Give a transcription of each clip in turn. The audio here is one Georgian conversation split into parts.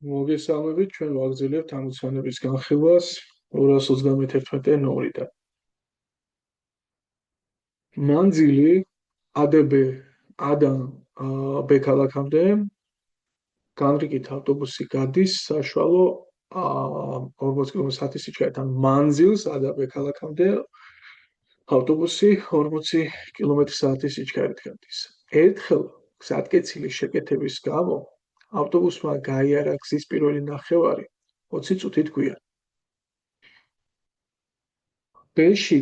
მოგესალმებით, ჩვენ ვაგრძელებთ ამოცანების განხილვას 231 ნომრიდან. მანძილი ADB ადან B ქალაქამდე განრიგით ავტობუსი გადის საშუალო 40 კმ/სთ სიჩქარით. ან მანძილს ADB ქალაქამდე ავტობუსი 40 კმ/სთ სიჩქარით გადის. ერთხელ გზატკეცილი შეკეთების გამო ავტობუსმა გაიარა გზის პირველი ნახევარი 20 წუთით გვიან. B-ში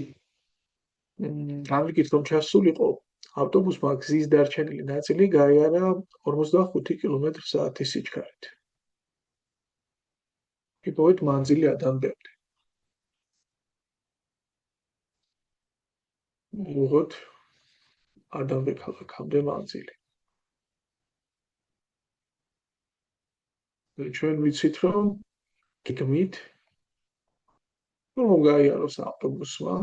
განრიგით რომ ჩასულიყო, ავტობუსმა გზის დარჩენილი ნაწილი გაიარა 45 კმ/სთ სიჩქარით. იპოვეთ მანძილი ადამდე. მივიღოთ ადამდე ქალაქამდე მანძილი. ჩვენ ვიცით რომ გეგმით რომ გაიაროს ავტობუსმა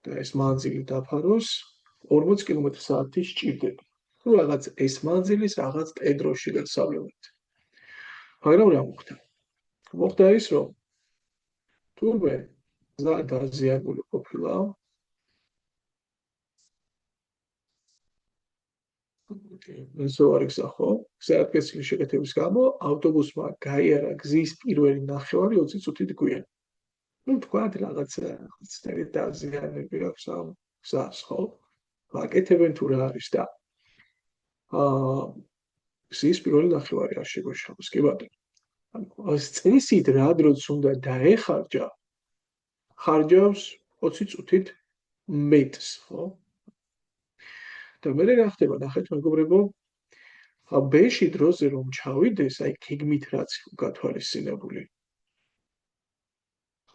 და ეს მანძილი დაფაროს 40 კმ/სთ სჭირდება. თუ რაღაც ეს მანძილის რაღაც ტედროში გასავლელით. მაგრამ რა მოხდა? მოხდა ის, რომ თურმე გზა დაზიანებული ყოფილა. ზოარი გზა ხო? გზატკეცილი შეკეთების გამო ავტობუსმა გაიარა გზის პირველი ნახევარი 20 წუთით გვიან. თქვათ რაღაცა დაზიანები აქვს ამ გზას, ხო? ვაკეთებენ თუ რა არის და გზის პირველი ნახევარი არ შეგვეშალოს, კი ბატონო. ეს წესით რა დროც უნდა დაეხარჯა, ხარჯავს 20 წუთით მეტს, ხო? და მე რა ხდება, ნახეთ მეგობრებო, B-ში დროზე რომ ჩავიდეს, აი გეგმით რაც გათვალისწინებული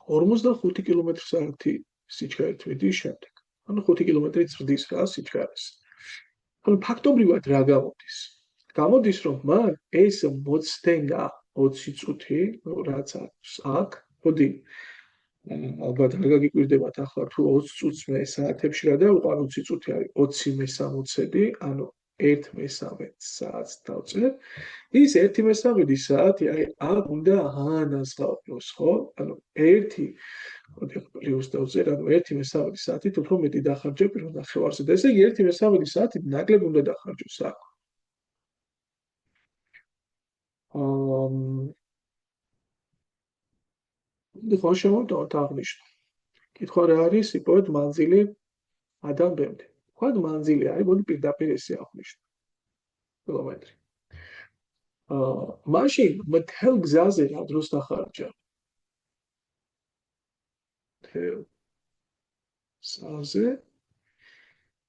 45 კმ/სთ სიჩქარით მიდის შემდეგ. ანუ 5 კმ ზრდის რა სიჩქარეს. ანუ ფაქტობრივად რა გამოდის? გამოდის რომ მან ეს მოცდენა 20 წუთი, რაც აქვს აქ, მოდი ალბათ არ გაგიკვირდებათ ახლა თუ 20 წუთს მე საათებში რა დავუყარ 20 წუთი არის 20 მე-60, ანუ 1/3 საათს დავწერ. ის 1/3 საათი აი აქ უნდა აანაზღაუროს, ხო? ანუ 1 მოდი პლუს დავწერ, ანუ 1/3 საათით უფრო მეტი დახარჯა პირველ ნახევარზე და ესე იგი 1/3 საათი ნაკლები უნდა დახარჯოს აქ. ხო შემოვიდოთ აღნიშნულ. კითხვა რა არის? იპოვეთ მანძილი ადან B-მდე. თქვათ მანძილი არის, მოდი პირდაპირ ესე აღნიშნო. კილომეტრი. მაშინ მთელ გზაზე რა დროს დახარჯა? მთელ გზაზე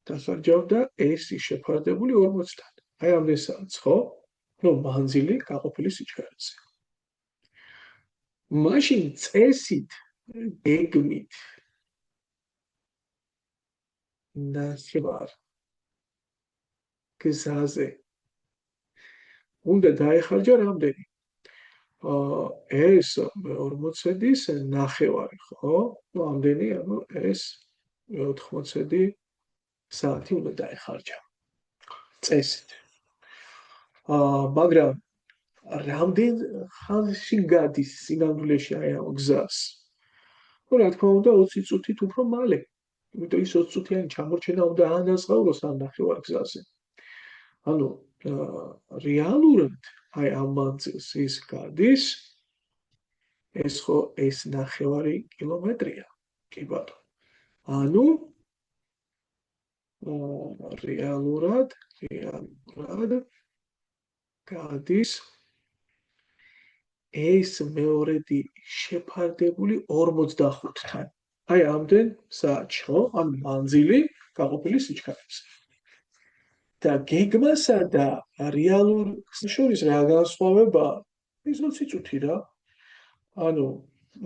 დახარჯავდა S-ი შეფარდებული 40-დან. აი ამდენ საათს, ხო? ნუ მანძილი გაყოფილი სიჩქარეზე. მაშინ წესით გეგმით ნახევარ გზაზე უნდა დაეხარჯა რამდენი? ეს 40-ის ნახევარი, ხო? ნუ ამდენი, ანუ ეს 80 საათი უნდა დაეხარჯა წესით. მაგრამ რამდენ ხანში გადის სინამდვილეში აი ამ გზას? ნუ რა თქმა უნდა 20 წუთით უფრო მალე. იმიტომ ის 20 წუთიანი ჩამორჩენა უნდა აანაზღაუროს ამ ნახევარ გზაზე. ანუ რეალურად აი ამ მანძილს ის გადის, ეს ხო ეს ნახევარი კილომეტრია, კი ბატონო. ანუ რეალურად გადის ეს მეორედი შეფარდებული 45-თან. აი ამდენ საათში, ხო? ანუ მანძილი გაყოფილი სიჩქარეზე. და გეგმასა და რეალურ გზას შორის რა განსხვავება? ის 20 წუთი რა. ანუ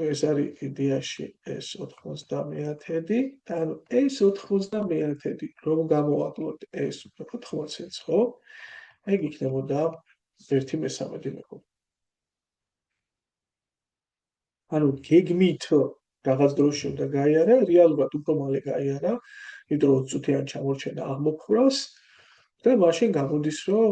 ეს არის იდეაში ეს 90 და ანუ ეს 90 რომ გამოვაკლოთ ეს 80-ს, ხო? ეგ იქნებოდა 1/3 მეგობრებო. ანუ გეგმით რაღაც დროში უნდა გაიარა, რეალურად უფრო მალე გაიარა, იმიტომ რომ 20 წუთიან ჩამორჩენა აღმოფხვრას და მაშინ გამოდის, რომ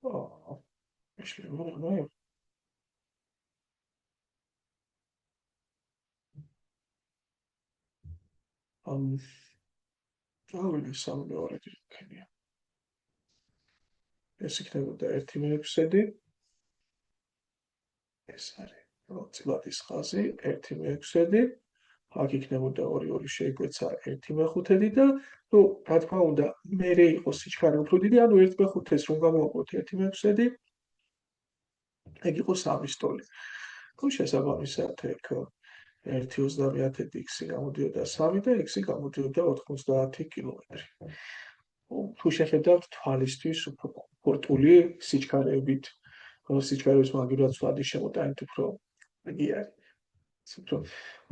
მეშლი ავიღე 3/2 იქნება. ეს იქნებოდა 1/6. ეს არის წილადის ხაზი 1/6. აქ იქნებოდა 2 შეიკვეცა 1/5 და ნუ რა თქმა უნდა მე იყო სიჩქარე უფრო დიდი, ანუ 1/5-ს რომ გამოვაკლოთ 1/6, ეგ იყო 3 სტოლი. თუ შესაბამისად ეგ 1/30 x გამოდიოდა 3 და x გამოდიოდა 90 კილომეტრი. თუ შეხედავთ თვალისთვის უფრო კომფორტული სიჩქარეებით, სიჩქარეების მაგივრად ვადის შემოტანით უფრო იგი არის, უფრო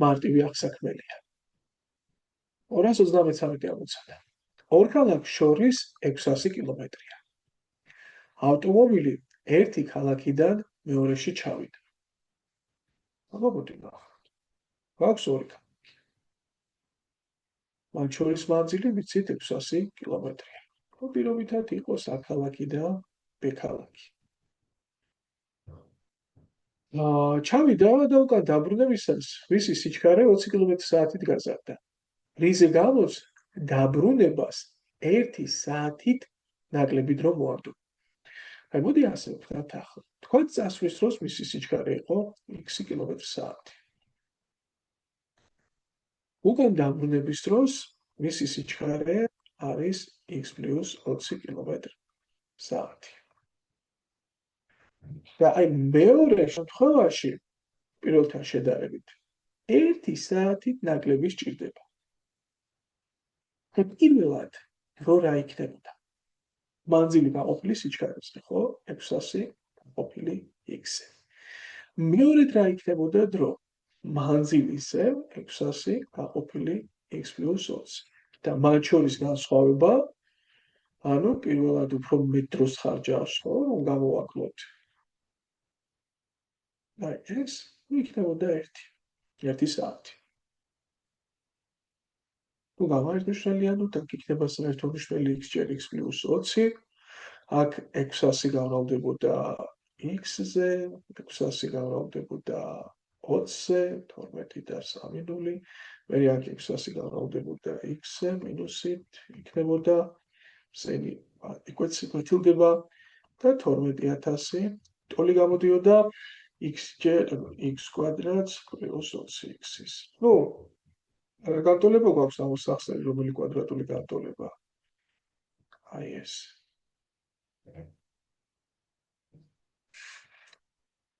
მარტივი აღსაქმელია. 233 ამოცანა. ორ ქალაქს შორის 600 კილომეტრია. ავტომობილი ერთი ქალაქიდან მეორეში ჩავიდა. მოგოდი ნახოთ. გვაქვს ორი ქალაქი. მათ შორის მანძილი ვიცით 600 კილომეტრია. პირობითად იყოს A ქალაქი და B ქალაქი. ჩავიდა და უკან დაბრუნებისას მისი სიჩქარე 20 კმ/სთ-ით გაზარდა. რის გამოც დაბრუნებას 1 საათით ნაკლები დრო მოარდო. აი მოდი ასე ვთქვათ ახლა. თქვა წასვლის დროს მისი სიჩქარე იყო x კმ/სთ. უკან დაბრუნების დროს მისი სიჩქარე არის x + 20 კმ/სთ. და აი მეორე შემთხვევაში პირველთან შედარებით 1 საათით ნაკლები სჭირდება. პირველად რო რა იქნებოდა? მანძილი გაყოფილი სიჩქარეს, ხო? 600 გაყოფილი x-ზე. მეორედ რა იქნებოდა დრო? მანძილზე 600 გაყოფილი x + 20. და მათ შორის განსხვავება, ანუ პირველად უფრო მეტ დროს ხარჯავს, ხო, რომ გამოვაკლოთ. აი ეს იქნებოდა 1 საათი. თუ გამარჯვებულიანოთ, აქ იქნება საერთომშრომელი x + x + 20. აქ 600 განმავლდებოდა x-ზე, 600 განმავლდებოდა 20-ზე, 12 და 3 0. მე აქ 600 განმავლდებოდა x-ზე, მინუსით იქნებოდა ზენი იკვეცილდება და 12000 ტოლი გამოდიოდა x ჯერ x² + 20x-ის. ნუ განტოლება გვაქვს ამოსახსნელი, რომელი კვადრატული განტოლება? აი ეს.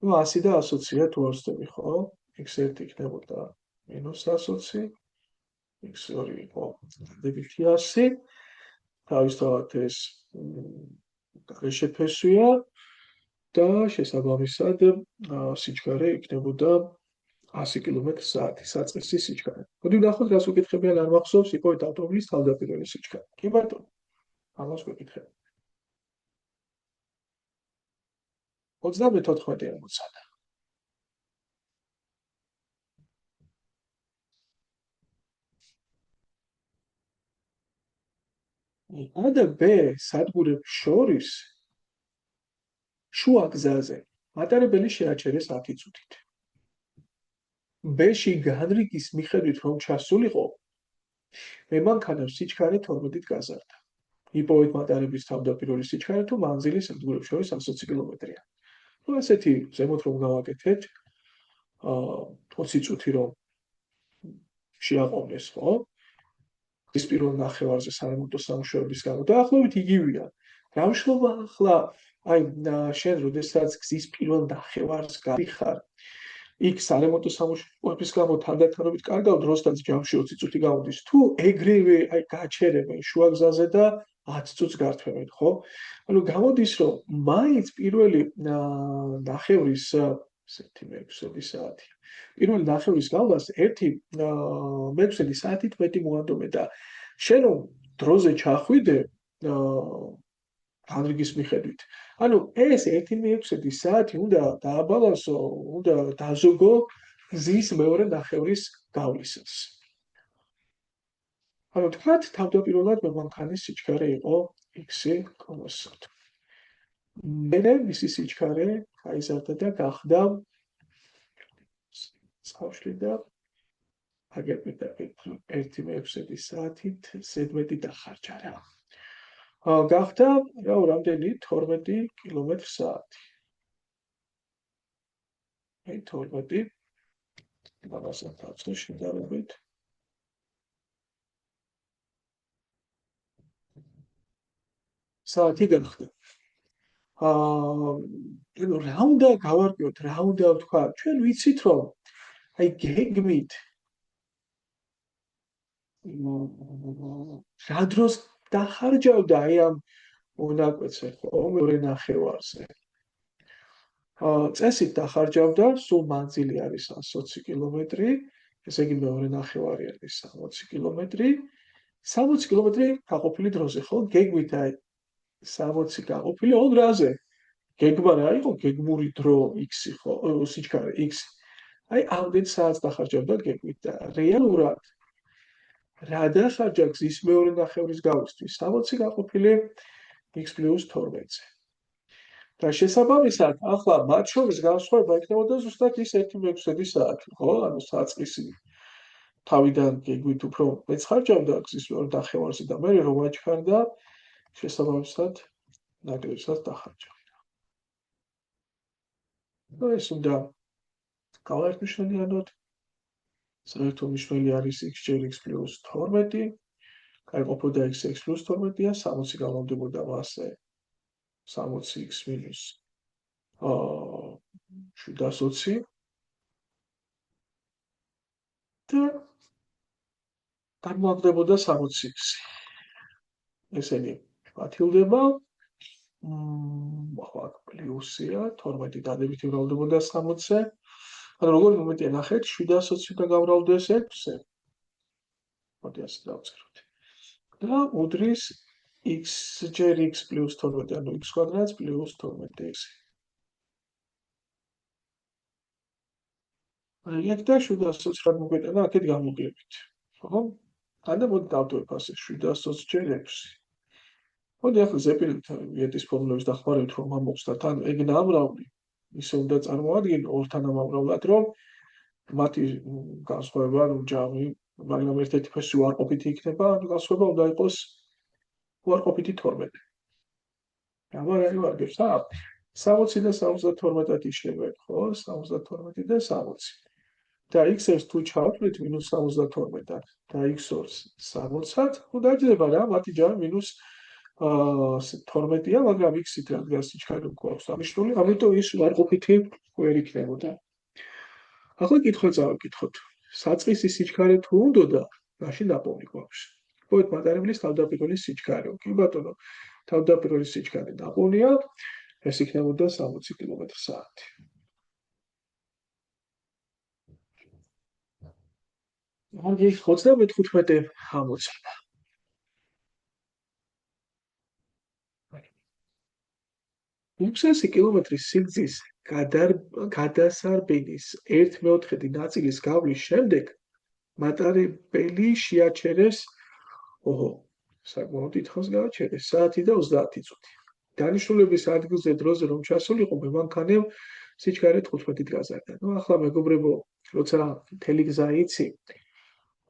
ნუ 100 და 120-ია თუ არ ვცდები, ხო? x1 იქნებოდა -120, x2 იყო დადებითი 100. თავისთავად ეს გარეშეფესვია და შესაბამისად სიჩქარე იქნებოდა 100 კმ/სთ საწყისი სიჩქარე. მოდი ვნახოთ, რას უკითხებიან, არ მახსოვს, იპოვეთ ავტომობილის თავდაპირველი სიჩქარე. კი ბატონო, ამას ვეკითხებ. 34 ამოცანა. A და B სადგურებს შორის შუა გზაზე მატარებელი შეაჩერეს 10 წუთით. B-ში განრიგის მიხედვით რომ ჩასულიყო, მემანქანას სიჩქარე 12-ით გაზარდა. იპოვეთ მატარებლის თავდაპირველი სიჩქარე თუ მანძილი სადგურებს შორის 120 კმ-ია. ნუ ასეთი ზემოთ რომ გავაკეთეთ, 20 წუთი რომ შეაყოვნეს, ხო? ის პირველ ნახევარზე სარემონტო სამუშაოების გამო დაახლოებით იგივეა. გამშლობა ახლა აი შენ როდესაც გზის პირველ ნახევარს გავიხარ, იქ სარემონტო სამუშაოების გამო თანდათანობით კარგავ დროსაც ჯამში 20 წუთი გამოდის. თუ ეგრევე აი გაჩერებენ შუა გზაზე და 10 წუთს გართმევენ, ხო? ანუ გამოდის რომ მაინც პირველი ნახევრის 1/6 საათი. პირველი ნახევრის გავლას 1/6 საათით მეტი მოანდომე და შენ რომ დროზე ჩახვიდე განრიგის მიხედვით. ანუ ეს 1/6 საათი უნდა დააბალანსო, უნდა დაზოგო გზის მეორე ნახევრის გავლისას. ანუ თქვათ თავდაპირველად მემანქანის სიჩქარე იყო x-ი. მერე მისი სიჩქარე გაიზარდა და გახდა წყალში და აგერპეტა 1/6 საათით ზედმეტი დახარჯა რა. გახდა რა რამდენი 12 კმ/სთ. 12 მაგასაც დავწერე შედარებით. საათი გახდა. რა უნდა გავარკვიოთ, რა უნდა ვთქვა? ჩვენ ვიცით რომ აი გეგმით რა დროს დახარჯავდა აი ამ მონაკვეთზე ხო მეორე ნახევარზე. წესით დახარჯავდა, სულ მანძილი არის 120 კილომეტრი, ესე იგი მეორე ნახევარი არის 60 კილომეტრი. 60 კილომეტრი გაყოფილი დროზე, ხო? გეგმით აი 60 გაყოფილი ორ დროზე. გეგმა რა იყო? გეგმური დრო x ხო? სიჩქარე x. აი ამდენ საათს დახარჯავდა გეგმით და რეალურად რა დახარჯა გზის მეორე ნახევრის გავისთვის 60 გაყოფილი x + 12-ზე. და შესაბამისად, ახლა მათ შორის განსხვავება იქნებოდა ზუსტად ის 1/6 საათი, ხო? ანუ საწყისი თავიდან გეგმით უფრო მეც ხარჯავდა გზის მეორე ნახევარზე და მე რომ აჩქარდა, შესაბამისად ნაკლებსაც დახარჯავდა. ნუ ეს უნდა გავაერთმშენიანოთ. საერთო მნიშვნელი არის x/x + 12. გაიყოფოდა x + 12-ია, 60 გამომდებოდა მასზე 60x - 720 და გამოაგდებოდა 60x. ესენი პათილდება ახლა პლუსია 12 დადებითი ბრალდებოდა 60-ზე. ანუ როგორი მომენტია ნახეთ 720-დან გამრავლდეს 6-ზე. მოდი ასე დავწეროთ. და უდრის x/x + 12, ანუ x² + 12x. ეგ და 720 რად მოგვეტანა აქეთ გამოკლებით. ხო? და მოდი დავტოვებ ასე 720/6. მოდი ახლა ზეპირით ვიეტის ფორმულების დახმარებით რომ ამოვხსნათ, ანუ ეგ ნამრავლი ისე უნდა წარმოადგინო ორთან ამავრავლად, რომ მათი განსხვავება ანუ ჯამი, მაგრამ ერთ-ერთი ფასი უარყოფითი იქნება, ანუ განსხვავება უნდა იყოს უარყოფითი 12. ამარ არის ვარგებს, 60 და 72-ად იშლება, ხო? 72 და 60. და x-ს თუ ჩავთვლით -72-დან და x2-ს 60-ად, ხო დაიჭირება რა, მათი ჯამი -12-ია, მაგრამ x-ით რადგან სიჩქარე გვაქვს აღნიშნული, ამიტომ ის უარყოფითი ვერ იქნებოდა. ახლა კითხვა წავიკითხოთ. საწყისი სიჩქარე თუ უნდოდა, მაშინ ნაპოვნი გვაქვს. მოით მატარებლის თავდაპირველი სიჩქარე. კი ბატონო, თავდაპირველი სიჩქარე ნაპოვნია, ეს იქნებოდა 60 კმ/სთ. მოდი 35 ამოცანა. უცესი კილომეტრის სიგრძის გადასარბენის 1/4 ნაწილის გავლის შემდეგ მატარებელი შეაჩერეს საკმაოდ დიდხანს გააჩერეს საათი და 30 წუთი. დანიშნულების ადგილზე დროზე რომ ჩასულიყო, მემანქანემ სიჩქარე 15-ით გაზარდა. ნუ ახლა მეგობრებო, როცა მთელი გზა იცი,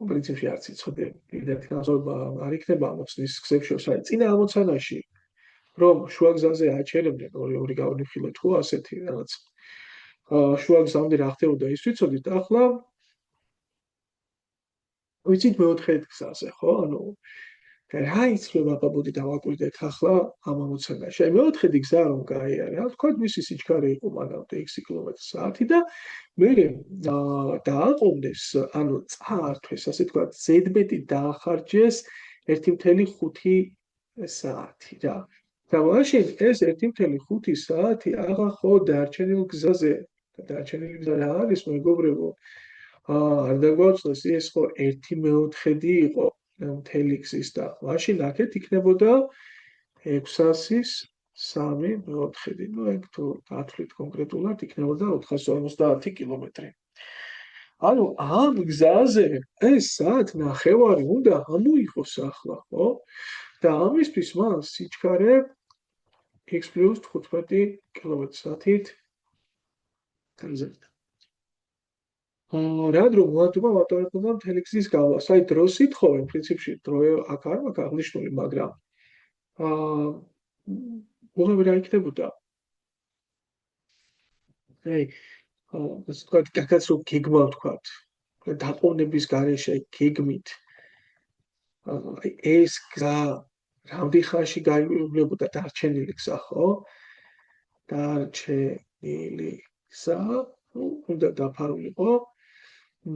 პრინციპში არც იცოდე, პირდაპირ განსხვავება არ იქნება ამოცნის გზებს შორის. აი, წინა ამოცანაში რომ შუა გზაზე აჩერებდნენ ორი გავნიხილეთ ხო ასეთი რაღაც. შუა გზამდე რა ხდებოდა ის ვიცოდით, ახლა ვიცით მეოთხე გზაზე, ხო? ანუ რა იცლება ბაბუდი დავაკვირდეთ ახლა ამ ამოცანაში. აი მეოთხე გზა რომ გაიარა, თქვა მისი სიჩქარე იყო მანამდე x კმ/სთ და მე დააყოვნეს, ანუ წაართვეს, ასე თქვა, ზედმეტი დაახარჯეს 1/5 საათი რა. და მაშინ ეს 1/5 საათი აღა ხო დარჩენილ გზაზე, დარჩენილი გზა რა არის მეგობრებო? არ დაგვაწყდეს ეს ხო 1/4 იყო მთელი გზის და მაშინ აქეთ იქნებოდა 600-ის 3/4. ნუ ეგ თუ გათვლით კონკრეტულად იქნებოდა 450 კილომეტრი. ანუ ამ გზაზე ეს საათნახევარი უნდა ამოიღოს ახლა, ხო? და ამისთვის მას სიჩქარე x პლუს 15 კილომეტრ-საათით გაზრდა. რად რომ მოატომა მატარებელმა მთელი გზის გავლა. საით დროს ითხოვენ, პრინციპში დრო აქ არ მაქვს აღნიშნული, მაგრამ უღები რა იქნებოდა? აი, ასე ვთქვათ, კაკაც რომ გეგმა ვთქვათ, დაყოვნების გარეშე გეგმით ეს გზა რამდენი ხანში გაივლebოდა დარჩენილი გზა, ხო? დარჩენილი გზა უნდა დაფარულიყო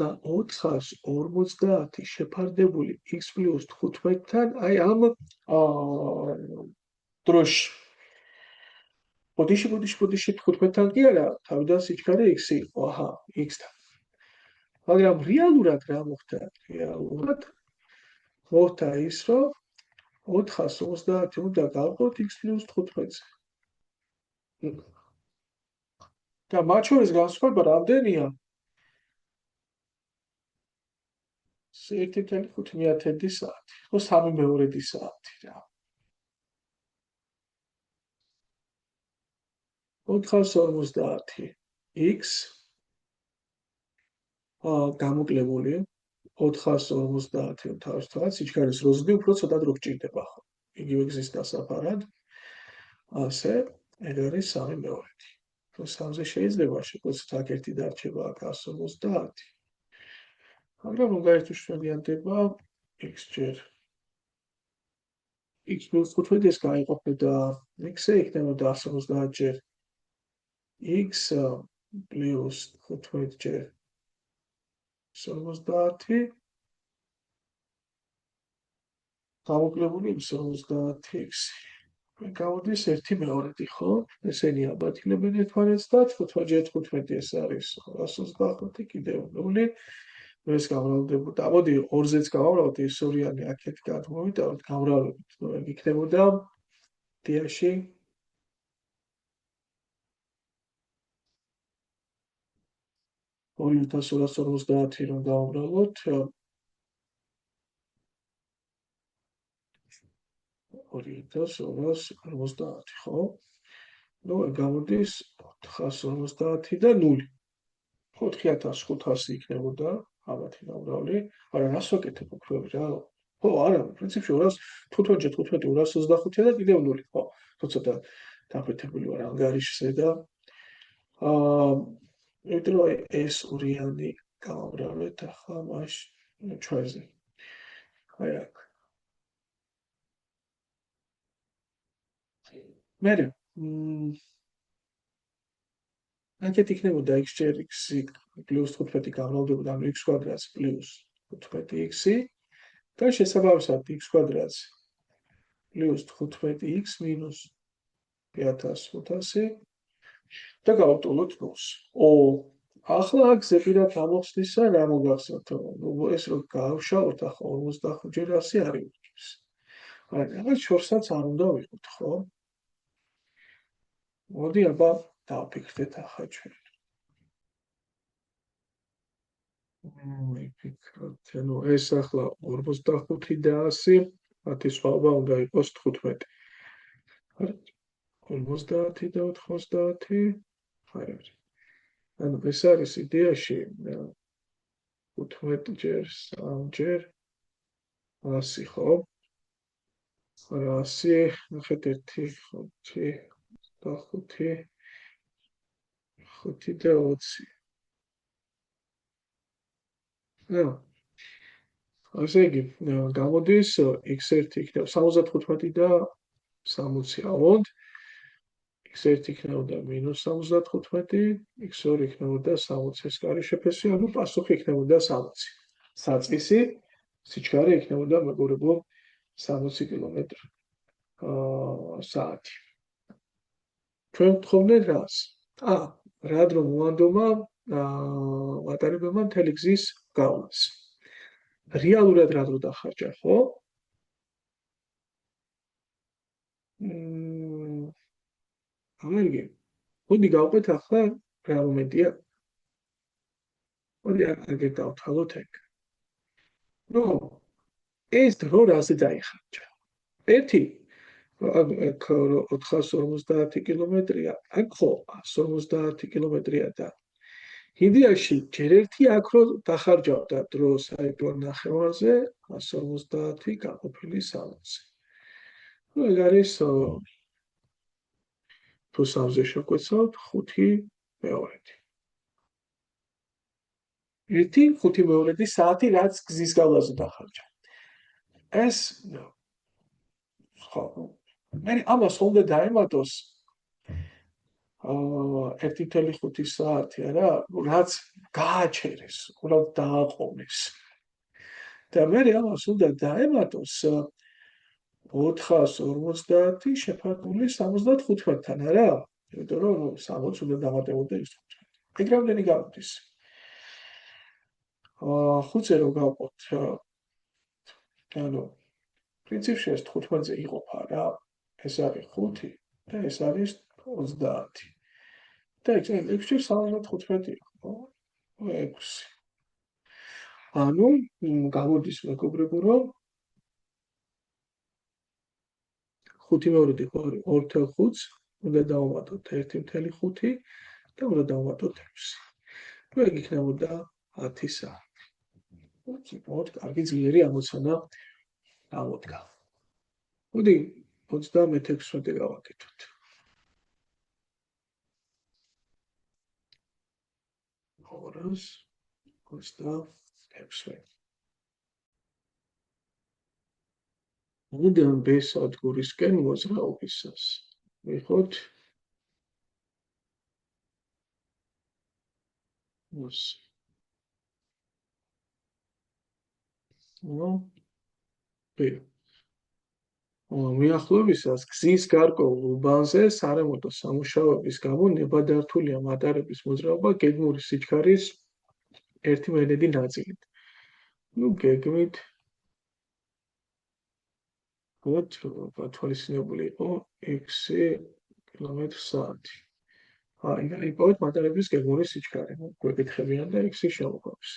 და 450 შეფარდებული x პლუს 15-თან, აი ამ დროში. ბოდიში 15-თან კი არა, თავიდან სიჩქარე x იყო, აჰა, x-თან. მაგრამ რეალურად რა მოხდა? რეალურად მოხდა ის, რომ 450 უნდა გავყოთ x პლუს 15-ზე. და მათ შორის განსხვავება რამდენია? 1.5 საათი, ხო 3/2 საათი რა. 450 x გამოკლებული 450 თავისთავად სიჩქარის როზი უფრო ცოტა დრო გჭირდება ხო? იგივე გზის დასაფარად. ასე, ეგ არის 3/2. რომ 3-ზე შეიძლება შეგვეცოთ აქ ერთი დარჩება აქ 150. მაგრამ რომ გაერთუშველიანდება x ჯერ x პლუს 15-ს გაიყოფება x-ზე იქნებოდა 150 ჯერ x პლუს 15 ჯერ 150 გამოკლებული 150x. გავუდის 1/2, ხო? ესენი აბათილებენ ერთმანეთს და 15 ჯერ 15 ეს არის 125 კიდევ 0. ეს გამრავლდებოდა. მოდი 2-ზეც გავამრავლოთ, ეს ორიანი აქეთ გადმოვიტანოთ, გამრავლებით. ეგ იქნებოდა დიაში 2250 რომ გავამრავლოთ 2250, ხო? ნუ გამოდის 450 და 0. 4500 იქნებოდა ამათი გამრავლი. არა, რას ვაკეთებ უფრო რა? ხო, არა, პრინციპში 15 225 და კიდევ 0, ხო? თუმცა დაფეთებული ვარ ანგარიშზე და იმიტომ რომ ეს ორიანი გავამრავლეთ ახლა მაშინ ჩვენზე. აი აქ. მერე აქეთ იქნებოდა x ჯერ x პლუს 15 გამრავლდებოდა, ანუ x კვადრატს პლუს 15x და შესაბამისად x კვადრატს პლუს 15x მინუს 5500 და გავუტოლოთ ნულს. ახლა აქ ზეპირად ამოხსნისა რა მოგახსოვთ? ეს რო გავშალოთ ახლა 45 ჯერ 100 არ იქნება. არა, რაღაც შორსაც არ უნდა ვიყოთ, ხო? მოდი აბა დავფიქრდეთ ახლა ჩვენ. ვიფიქროთ, ანუ ეს ახლა 45 და 100, მათი სხვაობა უნდა იყოს 15. არა, 50 და 90 არ არის. ანუ ეს არის იდეაში 15 ჯერ 3 ჯერ 100, ხო? 100, ნახეთ 1, 5, 5 5 და 20. ასე იგი, გამოდის x1 იქნება 75 და 60 ავონდ, x1 იქნებოდა -75, x2 იქნებოდა 60, ეს კარი შეფესვი, ანუ პასუხი იქნებოდა 60. საწყისი სიჩქარე იქნებოდა მეგობრებო 60 კმ/სთ. ჩვენ ვთხოვნეთ რას? რად რომ მოანდომა მატარებელმა მთელი გზის გავლას. რეალურად რად რო დახარჯა, ხო? ამერგი. მოდი გავყვეთ ახლა რა მომენტია. მოდი აგერ დავთვალოთ ეგ. ნუ ეს დრო რაზე დაიხარჯა? ერთი ანუ აქ 450 კილომეტრია, აქ ხო 150 კილომეტრია და ინდიაში ჯერ ერთი აქ რო დახარჯავდა დრო საერთო ნახევარზე 150 გაყოფილი 60. ნუ ეგ არის თუ სამზე შევკვეცავთ 5/2. 1/5 საათი რაც გზის გავლაზე დახარჯა. ეს ხო მე ამას უნდა დაემატოს 1/5 საათი არა რაც გააჩერეს უბრალოდ დააყოვნეს და მე ამას უნდა დაემატოს 450 შეფარდული 75-თან არა იმიტომ რომ 60 უნდა დამატებოდა ის 15 ეგ რამდენი გამოდის 5-ზე რო გავყოთ ანუ პრინციპში ეს 15-ზე იყოფა რა ეს არის 5 და ეს არის 30 და ექვსი 75 ხო 6 ანუ გამოდის მეგობრებო რომ 5/2 ხო არის 2/5 უნდა დავამატოთ 1/5 და უნდა დავამატოთ 6 ნუ ეგ იქნებოდა 10 საათი მოდი კარგი ძლიერი ამოცანა გამოდგა მოდი 36 გავაკეთოთ 226 მუდამ ბ სადგურისკენ მოძრაობისას ვიხოთ მიახლოებისას გზის გარკვეულ უბანზე სარემონტო სამუშაოების გამო ნებადართულია მატარების მოძრაობა გეგმური სიჩქარის 1/3 ნაწილით. ნუ გეგმით გათვალისწინებული იყო x კმ/სთ. იპოვეთ მატარების გეგმური სიჩქარე. გვეკითხებიან და x-ი შევყვებს.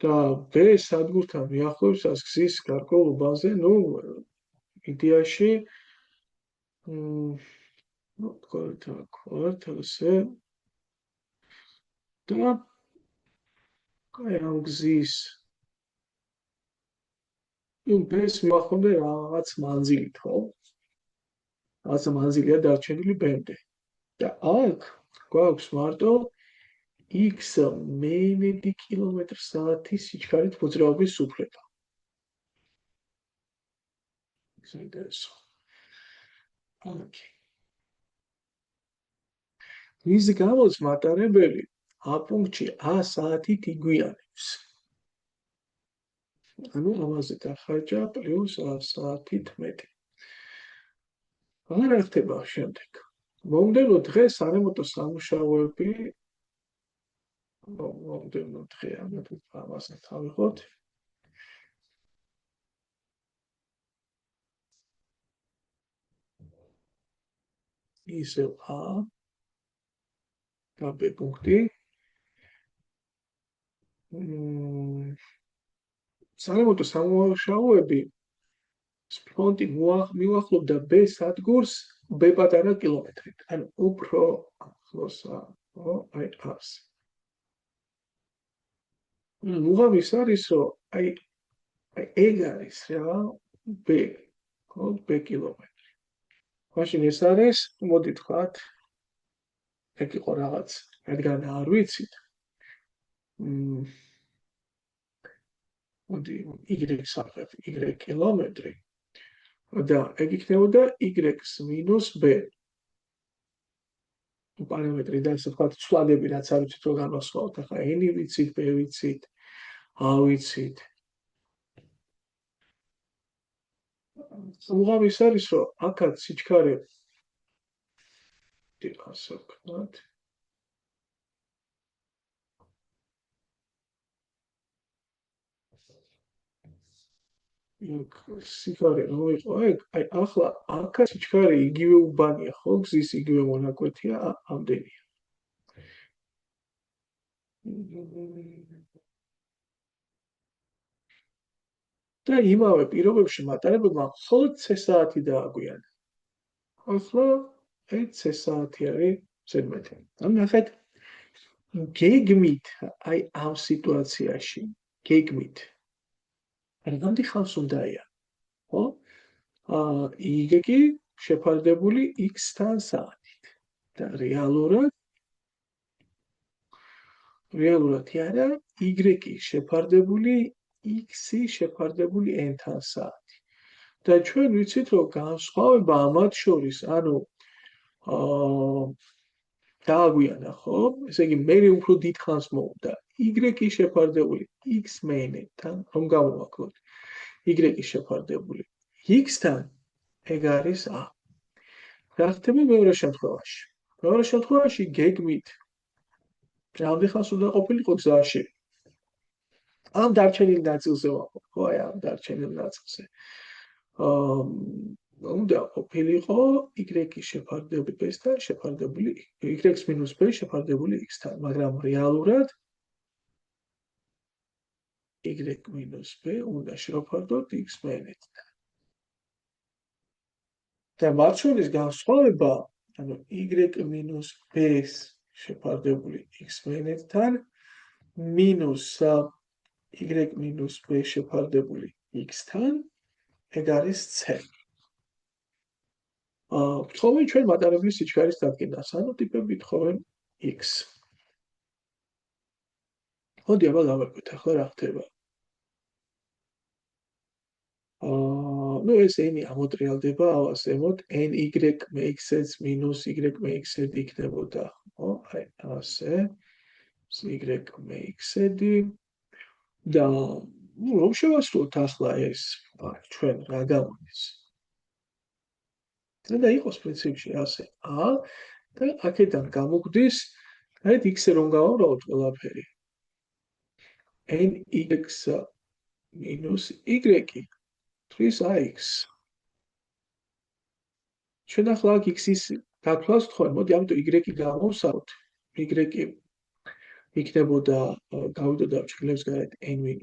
და b სადგურთან მიახლოებისას გზის გარკვეულ უბანზე, ნუ იდეაში ну, кварталсе და კაი ამ გზის იმპეს მოახონდა რაღაც მანძილით, ხო? რაღაც მანძილია დარჩენილი ბენდე. და აქ გვაქვს მარტო x მეიმედი კმ/სთ სიჩქარით მოძრაობის უფლება. საინტერესო. ის გამოც მატარებელი A პუნქტში A საათით იგვიანებს. ანუ ამაზე დახარჯა პლუს A საათით მეტი. რა ხდება შემდეგ? მომდევნო დღეს სარემონტო სამუშაოები მომდევნო დღე ამაზე თავიხოთ. ისევ A და B პუნქტი სარემონტო სამუშაოები ფრონტი მიუახლოვდა B სადგურს B პატარა კილომეტრით. ანუ უფრო ახლოსა, აი ას. მუღამის არის, რომ აი ეგ არის რა B, ხო, B კილომეტრი. მაშინ ეს არის, მოდი თქვათ, ეგ იყო რაღაც, რადგან არ ვიცით. მოდი Y სახებ, Y კილომეტრი. და ეგ იქნებოდა y-ს მინუს b. პარამეტრი და ასე ვთქვათ, ცვლადები რაც არ ვიცით რომ განვასხვაოთ. ახლა n ვიცით, b ვიცით, a ვიცით. უღამის არის რომ აქაც სიჩქარე ასე ვთქვათ. სიჩქარე რომ იყო ეგ, აი ახლა აქაც სიჩქარე იგივე უბანია, ხო, გზის იგივე მონაკვეთია ამდენია. და იმავე პირობებში მატარებელმა მხოლოდ C საათი დააგვიანა. ახლა ეს საათი არის ზედმეტი. ანუ ნახეთ, გეგმით, აი ამ სიტუაციაში, გეგმით. რამდენი ხანს უნდაია, ხო? y შეფარდებული x-თან საათით. და რეალურად კი არა, y შეფარდებული x-ი შეფარდებული n-თან საათი. და ჩვენ ვიცით, რომ განსხვავება ამათ შორის, ანუ დააგვიანა, ხო? ესე იგი, მე უფრო დიდ ხანს მოვიდა y შეფარდებული x მეინეთთან, რომ გავუვაკლოთ. y შეფარდებული x-თან, ეგ არის a. რა ხდება მეორე შემთხვევაში? მეორე შემთხვევაში გეგმით რამდენი ხანს უნდა ყოფილიყო გზაში? ამ დარჩენილ ნაწილზე ვაყო, ხო, აი ამ დარჩენილ ნაწილზე. უნდა ყოფილიყო y შეფარდებული b-თან შეფარდებული y მინუს b შეფარდებული x-თან, მაგრამ რეალურად y მინუს b უნდა შევფარდოთ x მეინეთთან. და მათ შორის განსხვავება, ანუ y მინუს b-ს შეფარდებული x მეინეთთან მინუს y მინუს b შეფარდებული x-თან, ეგ არის c. თხოვენ ჩვენ მატარებლის სიჩქარის დადგენას, ანუ ტიპები თხოვენ x. მოდი აბა გავაკეთოთ ახლა რა ხდება. ნუ ეს n ამოტრიალდება ავასემოთ ny mx-ს მინუს y mx-ი იქნებოდა, ხო? აი ასე y mx-ი და ნუ რომ შევასრულოთ ახლა ეს ჩვენ რა გამოდის. და იყოს პრინციპში ასე a და აქედან გამოგვდის აი x-ზე რომ გავამრავოთ ყველაფერი nx მინუს y თვის ax. ჩვენ ახლა აქ x-ის დათვლას თხოვენ, მოდი ამიტომ y გამოვსავთ. y იქნებოდა გავიდოდა ჭრილებს გარეთ n-1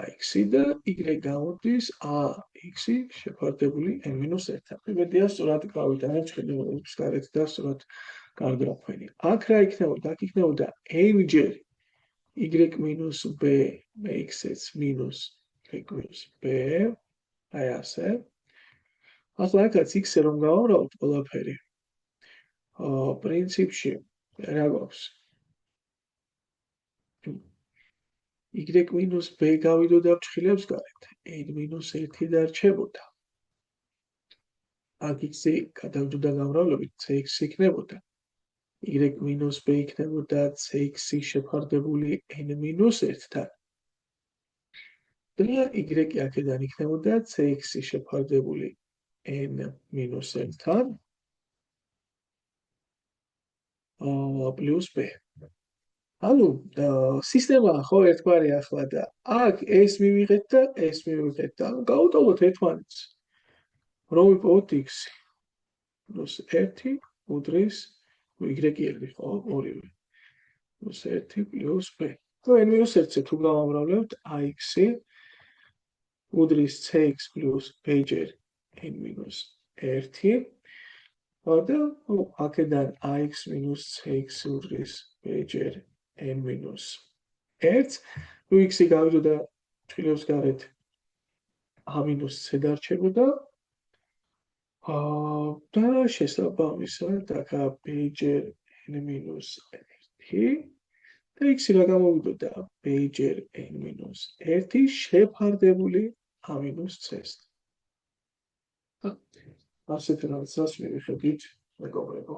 ax-ი და y გამოდის ax-ი შეფარდებული n-1-თან. იმედია სწორად გავიტანეთ ჭრილებს გარეთ და სწორად გარდახვენი. აქ რა იქნებოდა? აქ იქნებოდა n-ჯერ y მინუს b mx-ს მინუს y მინუს b, აი ასე. ახლა აქაც x-ზე რომ გავამრავოთ ყველაფერი, პრინციპში რა გვაქვს? y მინუს b გავიდოდა ჭრილებს გარეთ, n-1 დარჩებოდა. აქ x-ზე გადავიდოდა გამრავლებით, cx იქნებოდა. y მინუս b იქნებოდა cx-ი შეფარდებული n-1-თან. და y აქედან იქნებოდა cx-ი შეფარდებული n-1-თან პლუს b. ანუ სისტემა ხო ერთგვარი ახლა და აქ ეს მივიღეთ და ეს მივიღეთ და ანუ გავუტოვოთ ერთმანეთს. რომ ვიპოვოთ x-ი პლუს 1 უდრის y-ი ხო, ორივე. პლუს 1 პლუს b. ხო, n-1-ზე თუ გავამრავლებთ ax-ი უდრის cx პლუს b-ჯერ n-1 და აქედან ax მინუს cx უდრის b-ჯერ n-1. ნუ x-ი გავიდოდა ჭრილებს გარეთ a-c დარჩებოდა. და შესაბამისად აქ b-ჯერ n-1 და x-ი რა გამოვიდოდა b-ჯერ n-1 შეფარდებული a-c-სთან. ასეთ რაღაცას მივიხედით, მეგობრებო.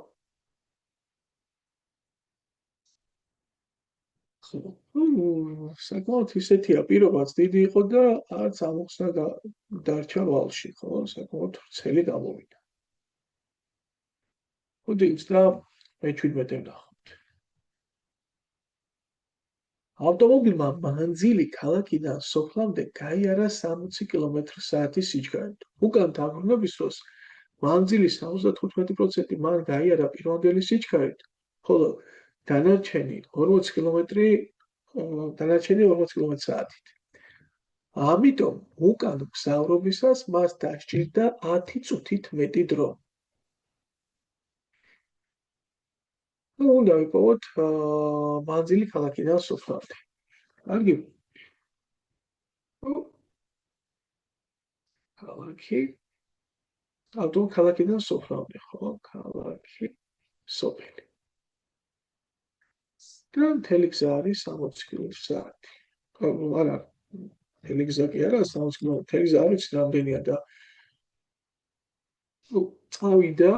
საკმაოდ ისეთია, პირობაც დიდი იყო და არც ამოხსნა დარჩა ვალში, ხო, საკმაოდ ვრცელი გამოვიდა. მოდი და მე-17 ვნახოთ. ავტომობილმა მანძილი ქალაქიდან სოფლამდე გაიარა 60 კმ/სთ სიჩქარით. უკან დაბრუნების დროს მანძილის 75% მან გაიარა პირვანდელი სიჩქარით, ხოლო დანარჩენი 40 კმ/სთ. ამიტომ უკან მგზავრობისას მას დასჭირდა 10 წუთით მეტი დრო. უნდა ვიპოვოთ მანძილი ქალაქიდან სოფლამდე. კარგი? ქალაქი ქალაქიდან სოფლამდე, ხო? ქალაქი, სოფელი. და მთელი გზა არის 60 კმ/სთ. არა, მთელი გზა კი არა, 60 კმ. მთელი გზა არის რამდენია და წავიდა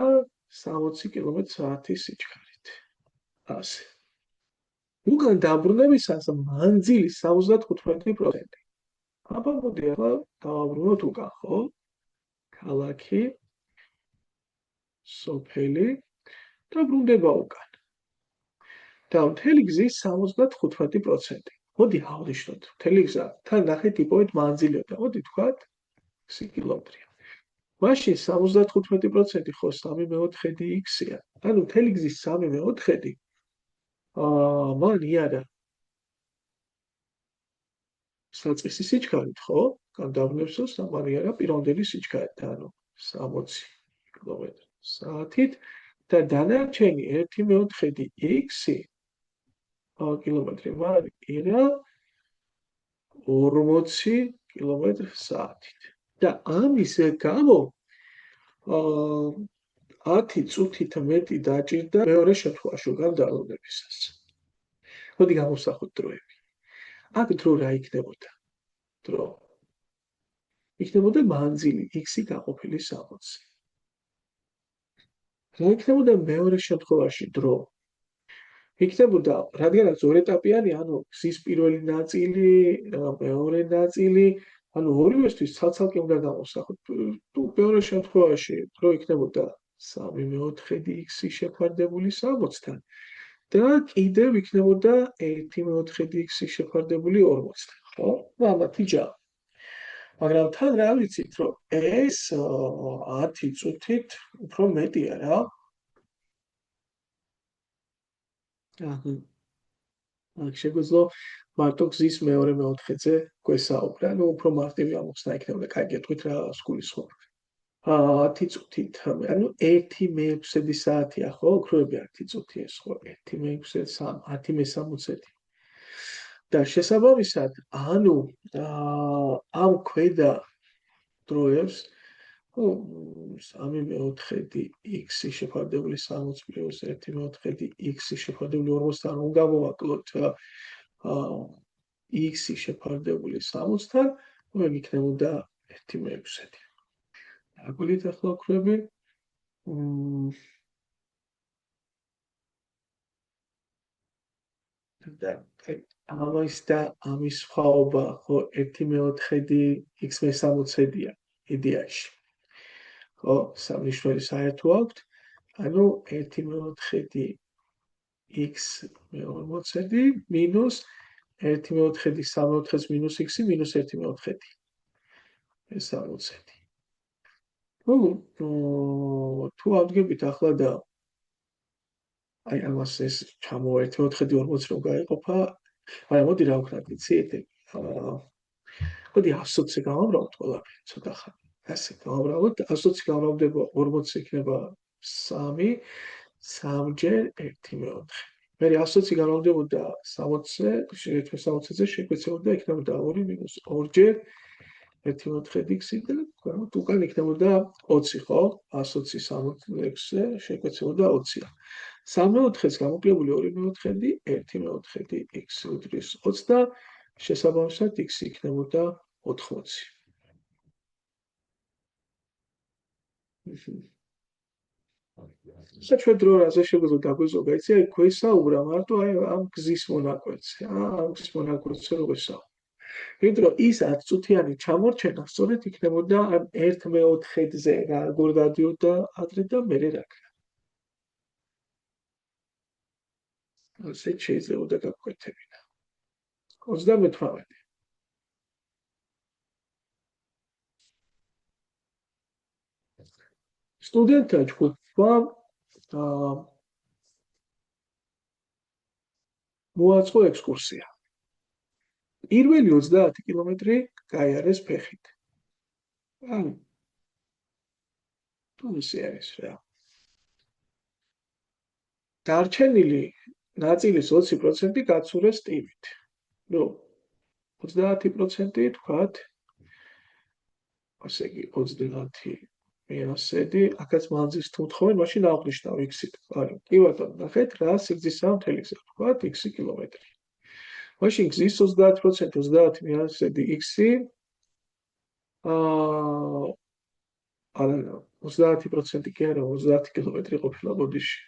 60 კმ/სთ სიჩქარით. ასე. უკან დაბრუნებისას მანძილი 75%. აბა მოდი ახლა დავაბრუნოთ უკან, ხო? ქალაქი, სოფელი და ბრუნდება უკან. და მთელი გზის 75%. მოდი აღვნიშნოთ მთელი გზა. თან ნახეთ იპოვეთ მანძილი და მოდი თქვათ 6 კილომეტრია. მაშინ 75% ხო 3/4 x-ია. ანუ მთელი გზის 3/4 მან იარა საწყისი სიჩქარით, ხო? განდავნებსო სამარი არა პირვანდელი სიჩქარით, ანუ 60 კმ/სთ და დანარჩენი 1/4 x-ი კილომეტრი მან ირა 40 კმ/სთ. და ამის გამო 10 წუთით მეტი დაჭირდა მეორე შემთხვევაში უკან დაბრუნებისას. მოდი გამოვსახოთ დროები. აქ დრო რა იქნებოდა? დრო იქნებოდა მანძილი x-ი გაყოფილი 60. რა იქნებოდა მეორე შემთხვევაში დრო? იქნებოდა, რადგანაც ორ ეტაპიანი, ანუ გზის პირველი ნაწილი, მეორე ნაწილი, ანუ ორივესთვის ცალ-ცალკე უნდა გამოვსახოთ. მეორე შემთხვევაში დრო იქნებოდა 3/4 x-ი შეფარდებული 60-თან და კიდევ იქნებოდა 1/4 x-ი შეფარდებული 40-თან, ხო? ამათი ჯა. მაგრამ თან რა ვიცით, რომ ეს 10 წუთით უფრო მეტია რა. აქ შეგვეძლო მარტო გზის მეორე-მეოთხეზე გვესაუბრა, ანუ უფრო მარტივი ამოხსნა იქნებოდა, კაი გეტყვით რა სგულისხმობ. 10 წუთით, ანუ 1/6 საათია, ხო? ოქროები 10 წუთი ეს ხო? 1/6 10/60. და შესაბამისად, ანუ ამ ქვედა დროებს 3/4 x-ი შეფარდებული 60 პლუს 1/4 x-ი შეფარდებული 40-თან უნდა გამოვაკლოთ x-ი შეფარდებული 60-თან, ეგ იქნებოდა 1/6. აკვირდით ახლა ოქროები. და ამის და ამის სხვაობა ხო 1/4 x/60-ია იდეაში. ხო, სამნიშნელი საერთო აქვთ, ანუ 1/4 x/40 მინუს 1/4 3/4 მინუს x მინუს 1/4 ეს 60. თუ ავდგებით ახლა და აი ამას ეს ჩამოვა 1/4 40 რომ გაეყოფა, მაგრამ მოდი რა ვქნათ, იცით? მოდი 120-ზე გავამრავთ ყველაფერი ცოტა ხანი. ასე გავამრავოთ, 120 გამრავლდება 40 იქნება 3, 3-ჯერ 1/4. მე 120 გამრავლდებოდა 60-ზე, 60-ზე შეგვეცებოდა იქნებოდა 2 მინუს 2-ჯერ 1/4 x-ი და უკან იქნებოდა 20, ხო? 120 66-ზე შეგვეცებოდა 20-ია. 3/4-ს გამოკლებული 2/4 1/4 x უდრის 20 და შესაბამისად x იქნებოდა 80. საჩვენო დრო რაზე შეგვიძლია დაგვეზოგა, იცი, აი გვესაუბრა მარტო აი ამ გზის მონაკვეთზე, ამ გზის მონაკვეთზე რო ვესაუბრა. იმიტომ რომ ის 10 წუთიანი ჩამორჩენა სწორედ იქნებოდა ამ 1/4-ზე რა როგორ დადიოდა ადრე და მერე რა. ასე შეიძლებოდა გაკვეთებინა. 38. სტუდენტთა ჯგუფმა მოაწყო ექსკურსია. პირველი 30 კილომეტრი გაიარეს ფეხით. ანუ ისე არის რა. დარჩენილი ნაწილის 20% გაცურეს ტივით. ნუ 30% თქვათ, ასე იგი 30 მეასედი, აქაც მანძილს თუ თხოვენ, მაშინ აღნიშნავ x-ით. ანუ კი ბატონო, ნახეთ რა სიგრძისაა მთელი გზა, თქვათ x კილომეტრი. მაშინ გზის 30%, 30 მეასედი x-ი არა 30% კი არა 30 კილომეტრი ყოფილა ბოდიში.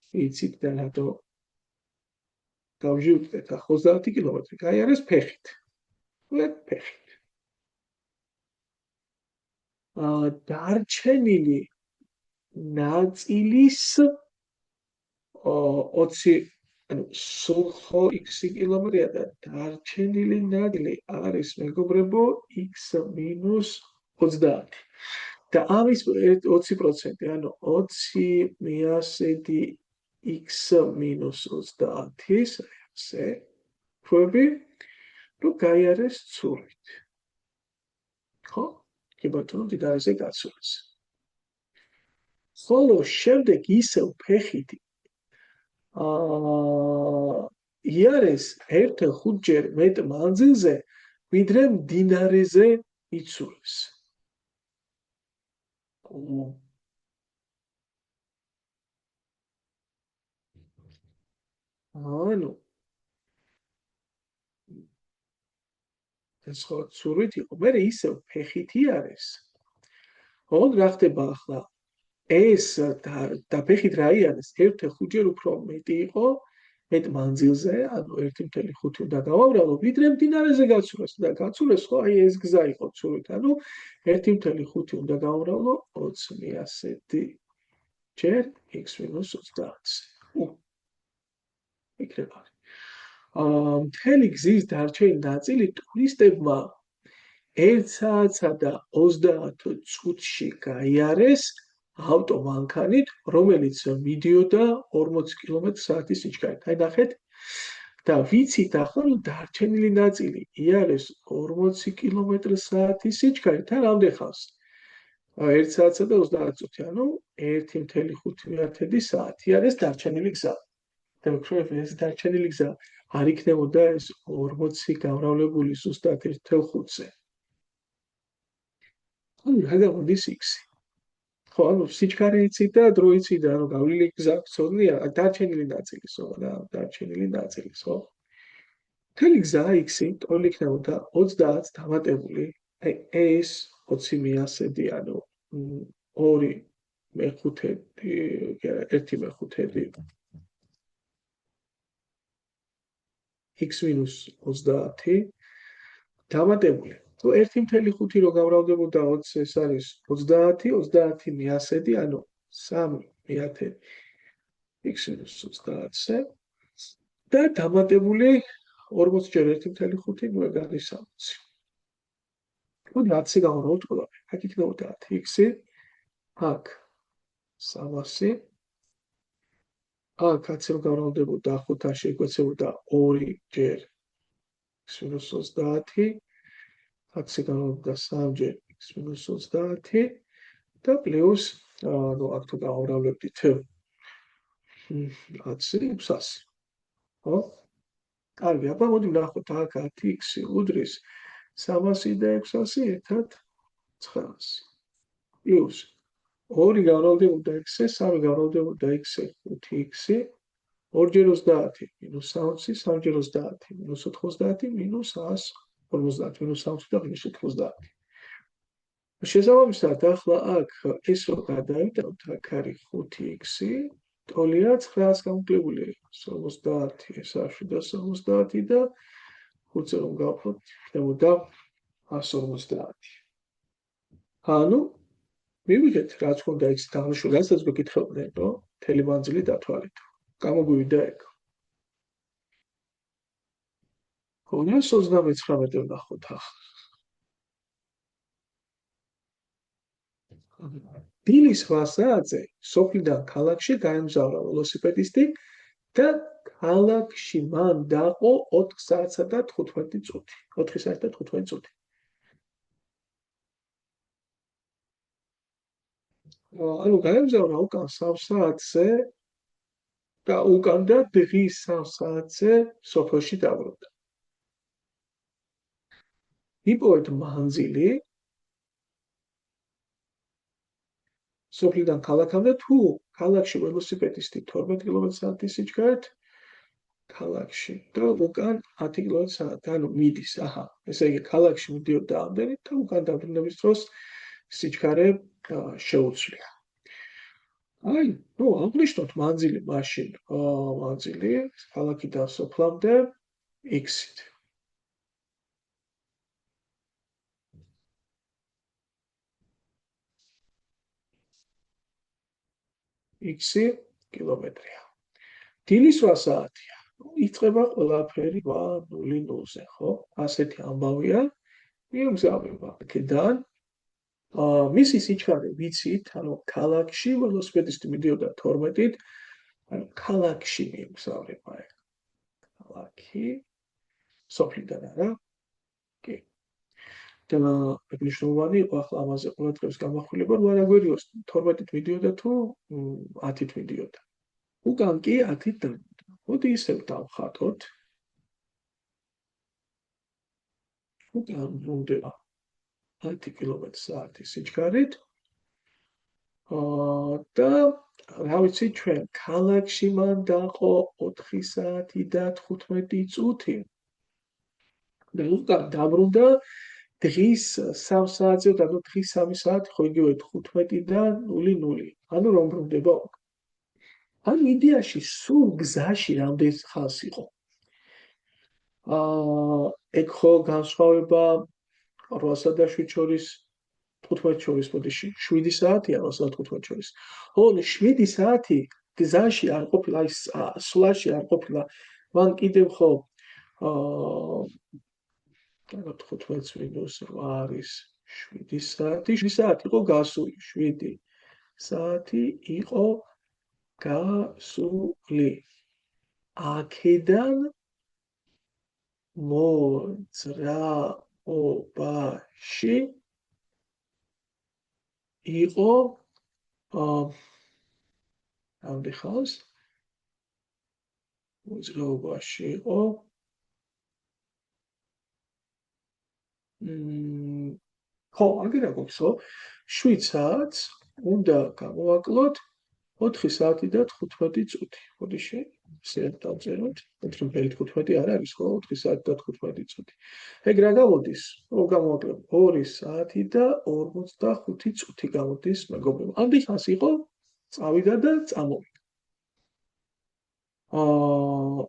იცით და რატო გავჟივდეთ ახლა 30 კილომეტრი გაიარეს ფეხით. ფეხით. დარჩენილი ნაწილის 20 ანუ სულ x კილომეტრია და დარჩენილი ნაწილი არის მეგობრებო x მინუს 30. და ამის 20%, ანუ 20 მეასედი x მინუს 30-ის, ასე, ქვები, რომ გაიარეს ცურვით. ხო? კი ბატონო, მდიდარაზე გაცურეს. ხოლო შემდეგ ისევ ფეხით იარეს 1/5-ჯერ მეტ მანძილზე, ვიდრე მდინარეზე იცურეს. ანუ ეს ხო ცურვით იყო, მე ისევ ფეხით იარეს. ოღონდ რა ხდება ახლა? ეს და ფეხით რა იარეს 1/5-ჯერ უფრო მეტი იყო მეტ მანძილზე, ანუ 1.5 უნდა გავამრავლო, ვიდრე მდინარეზე გაცურეს და გაცურეს ხო აი ეს გზა იყო ცურვით, ანუ 1.5 უნდა გავამრავლო 20 მეასედი ჯერ x მინუს 30. იქნება. მთელი გზის დარჩენილი ნაწილი ტურისტებმა 1 საათსა და 30 წუთში გაიარეს ავტომანქანით, რომელიც მიდიოდა 40 კმ/სთ სიჩქარით. აი ნახეთ და ვიცით ახლა რომ დარჩენილი ნაწილი იარეს 40 კმ/სთ სიჩქარით, ან რამდენ ხანს? 1 საათსა და 30 წუთი, ანუ 1.5 საათი არის დარჩენილი გზა. და ვქრობ ეს დარჩენილი გზა არ იქნებოდა ეს 40 გამრავლებული ზუსტად 1/5-ზე. ანუ რა გამოდის x-ი? ხო, ანუ სიჩქარე იცით და დრო იცით და ანუ გავლილი გზა გწონია, დარჩენილი ნაწილის, ხო და დარჩენილი ნაწილის, ხო? მთელი გზა x-ი ტოლი იქნებოდა 30 დამატებული, აი ეს 20 მეასედი, ანუ 2/5, 1/5 x მინუს 30 დამატებული. თუ 1.5 რო გამრავლდებოდა 20, ეს არის 30, 30 მეასედი, ანუ 3/10 x მინუს 30-ზე და დამატებული 40 ჯერ 1.5, ნუ ეგ არის 60. ნუ 10-ზე გავამრავლოთ ყველაფერი. აქ იქნებოდა 10x-ი, აქ 300, აქ 10-ზე რო გამრავლდებოდა 5-ში ეგვეცებოდა 2 ჯერ x მინუს 30, აქ გამოვიდა 3 ჯერ x მინუს 30 და პლუს ანუ აქ თუ გავამრავლებდით 600. ხო? კარგი, აბა მოდი ვნახოთ აქ 10x უდრის 300 და 600 ერთად 900. პლუს 2 გამრავლდებოდა x-ზე, 3 გამრავლდებოდა x-ზე 5x, 2 ჯერ 30 მინუს 60, 3 ჯერ 30 მინუს 90 მინუს 150 მინუს 60 და მინუს 90. შესაბამისად, ახლა აქ ეს რო გადაიტანოთ, აქ არის 5x, ტოლია 900 გამოკლებული 50, ეს არის 750 და 5-ზე რომ გავხოთ, ხდებოდა 150. ანუ მივიღეთ რაც ქონდა x დანიშნული, რასაც გეკითხებდნენ, რომ მთელი მანძილი დათვალეთ. გამოგვივიდა ეგ. ხოლმე 39 ვნახოთ ახლა. დილის 8 საათზე სოფლიდან ქალაქში გაემგზავრა ველოსიპედისტი და ქალაქში მან დაყო 4 საათსა და 15 წუთი. 4 საათი და 15 წუთი. ანუ გაემგზავრა უკან 3 საათზე და უკან და დღის 3 საათზე სოფელში დაბრუნდა. იპოვეთ მანძილი სოფლიდან ქალაქამდე თუ ქალაქში ველოსიპედისტი 12 კმ/სთ სიჩქარით ქალაქში და უკან 10 კმ/სთ. ანუ მიდის, აჰა, ესე იგი ქალაქში მიდიოდა ამდენი და უკან დაბრუნების დროს სიჩქარე შეუცვლია. აი, ნუ აღნიშნოთ მანძილი მაშინ, მანძილი ქალაქიდან სოფლამდე x-ით. x კილომეტრია. დილის 8 საათია. იწყება ყველაფერი 0-0-ზე, ხო? ასეთი ამბავია. მიემგზავრება აქედან. მისი სიჩქარე ვიცით, ანუ ქალაქში ველოსიპედისტი მიდიოდა 12-ით, ანუ ქალაქში მიემგზავრება. ქალაქი სოფლიდან არა? კი. და მნიშვნელოვანი იყო ახლა ამაზე ყურადღების გამახვილება, რომ არ აგვერიოს 12-ით მიდიოდა თუ 10-ით მიდიოდა. უკან კი 10-ით დაბრუნდა. მოდი ისევ დავხატოთ. უკან ბრუნდება 10 კმ/სთ სიჩქარით. და რა ვიცი ჩვენ ქალაქში მან დაყო 4 საათი და 15 წუთი. და უკან დაბრუნდა დღის 3 საათზე და დღის 3 საათი ხო იგივე 15 და 00. ანუ რომ ბრუნდება უკან. ანუ იდეაში სულ გზაში რამდენი ხანს იყო? ეგ ხო განსხვავება 8-სა და 7 შორის 15 შორის მოდი 7 საათია 8-სა და 15 შორის. ხო, 7 საათი გზაში არ ყოფილა, აი სვლაში არ ყოფილა. მან კიდევ ხო 15 მინუს 8 არის 7 საათი. 7 საათი იყო გასული, 7 საათი იყო გასული. აქედან მოძრაობაში იყო რამდენი ხანს? მოძრაობაში იყო ხო, აგერა გქონსო 7 საათს უნდა გამოვაკლოთ 4 საათი და 15 წუთი. მოდი შეიძლება დავწეროთ. 4 არ არის ხო? 4 საათი და 15 წუთი. ეგ რა გამოდის? რო გამოვაკლებ 2 საათი და 45 წუთი გამოდის მეგობრებო. ამდენ ხანს იყო წავიდა და წამოვიდა.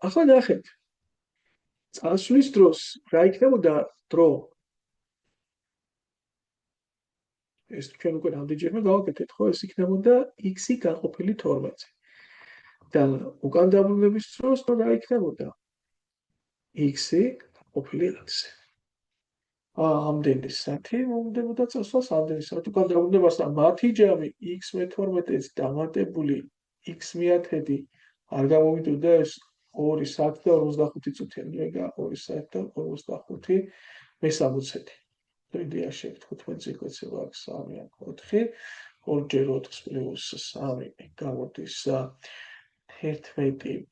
ახლა ნახეთ. წასვლის დროს რა იქნებოდა დრო? ეს ჩვენ უკვე რამდენჯერმე გავაკეთეთ, ხო? ეს იქნებოდა x-ი გაყოფილი 12-ზე. და უკან დაბრუნების დროს რა იქნებოდა? x-ი გაყოფილი 0-ზე. ამდენი საათი მომდებოდა წასვლას, ამდენი საათი უკან დაბრუნებას და მათი ჯამი x-12-ს დამატებული x-10 არ გამოვიდოდა ეს 2 საათი და 45 წუთი. ეგა 2 საათი და 45 მე-60. იდეაში 15 იკვეცება აქ 3 აქ 4 2-ჯერ 4 პლუს 3 გამოდის 11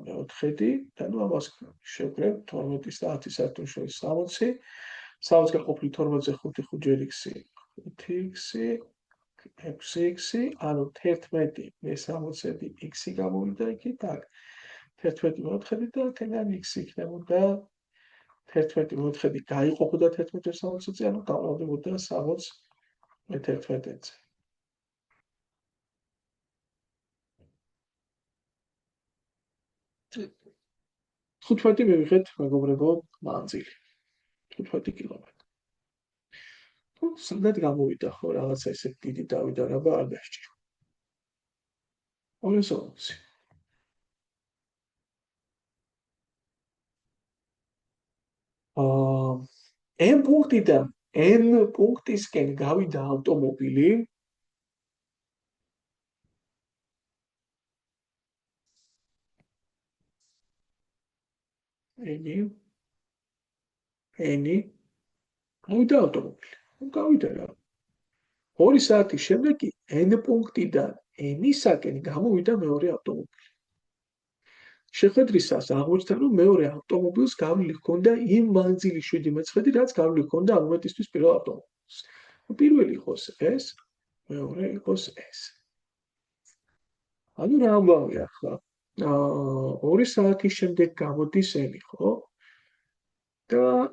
მეოთხედი და ნუ ამას შევკრებ 12-ის და 10-ის საერთო შორის 60 60 გაყოფილი 12-ზე 5 5-ჯერ x 5x 6x ანუ 11 მე-60 x-ი გამოვიდა იქით აქ 11 მეოთხედი და თენან x იქნებოდა 11 მეოთხედი გაიყოფოდა 11-60-ზე, ანუ გამოვდებოდა 60 მე-11-ზე. ხუთმეტი მივიღეთ, მეგობრებო, მანძილი. 15 კილომეტრი. თუ სადაც გამოვიდა ხო, რაღაცა ესე დიდი დავიდა რაბა არ დასჭირო. 240. M პუნქტიდან N პუნქტისკენ გავიდა ავტომობილი. ენი გავიდა ავტომობილი. გავიდა რა. 2 საათის შემდეგ კი N პუნქტიდან N-ისაკენ გამოვიდა მეორე ავტომობილი. შეხვედრისას აღმოჩნდა, რომ მეორე ავტომობილს გავლილი ჰქონდა იმ მანძილის 7/9, რაც გავლილი ჰქონდა ამ მომენტისთვის პირველ ავტომობილს. პირველი იყოს ეს, მეორე იყოს ეს. ანუ რა ამბავია ახლა? 2 საათის შემდეგ გამოდის N, ხო? და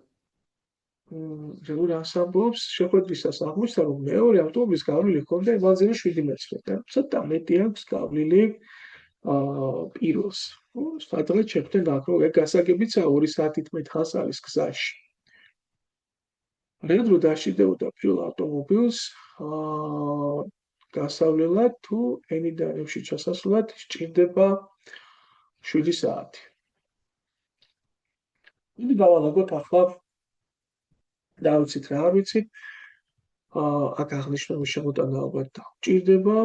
როგორ ასამბობს, შეხვედრისას აღმოჩნდა, რომ მეორე ავტომობილის გავლილი ჰქონდა იმ მანძილის 7/9 და ცოტა მეტი აქვს გავლილი პიროს. სადღაც შეხვდნენ აქ, რომ ეგ გასაგებიცა 2 საათით მეტ ხანს არის გზაში. რედრო დაშვიდეოდა პირველ ავტომობილს გასავლელად თუ N-დან F-ში ჩასასვლელად სჭირდება 7 საათი. იგი დავალაგოთ ახლა დავიცით რა არ ვიცით. აქ აღნიშნული შემოტანა ალბათ დაგვჭირდება.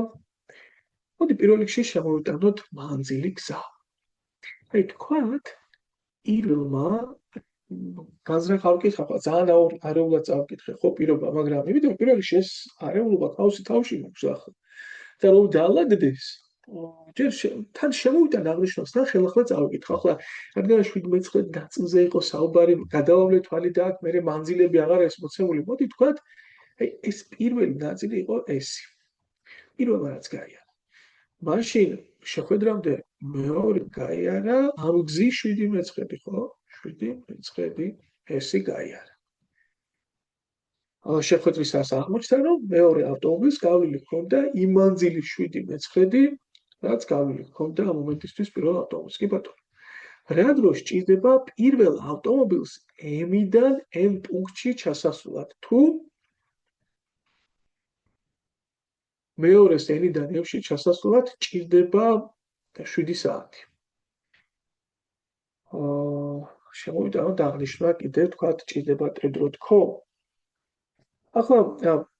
მოდი პირველ რიგში შემოვიტანოთ მანძილი გზა. აი თქვათ პირველმა განზრახ ავკითხა, ძალიან არეულად წავკითხე ხო პირობა, მაგრამ იმიტომ პირველ რიგში ეს არეულობა ყავსი თავში მაქვს ახლა. და რომ დაალაგდეს, ჯერ თან შემოვიტანა აღნიშნავს და ხელახლა წავკითხა. ახლა რადგან 7/9 ნაწილზე იყო საუბარი, გადავავლე თვალი და აქ მე მანძილები აღარ არის მოცემული. მოდი თქვათ, აი ეს პირველი ნაწილი იყო ესი. პირველმა რაც გაიარა. მაშინ შეხვედრამდე მეორე გაიარა ამ გზის 7/9, ხო? 7/9 ესი გაიარა. შეხვედრისას აღმოჩნდა, რომ მეორე ავტომობილს გავლილი ჰქონდა იმ მანძილის 7/9, რაც გავლილი ჰქონდა ამ მომენტისთვის პირველ ავტომობილს. კი ბატონო. რა დროს სჭირდება პირველ ავტომობილს M-დან N პუნქტში ჩასასვლელად, თუ მეორეს N-დან F-ში ჩასასვლელად სჭირდება 7 საათი. შემოვიტანოთ აღნიშნა კიდევ თქვათ სჭირდება ტედრო თქო. ახლა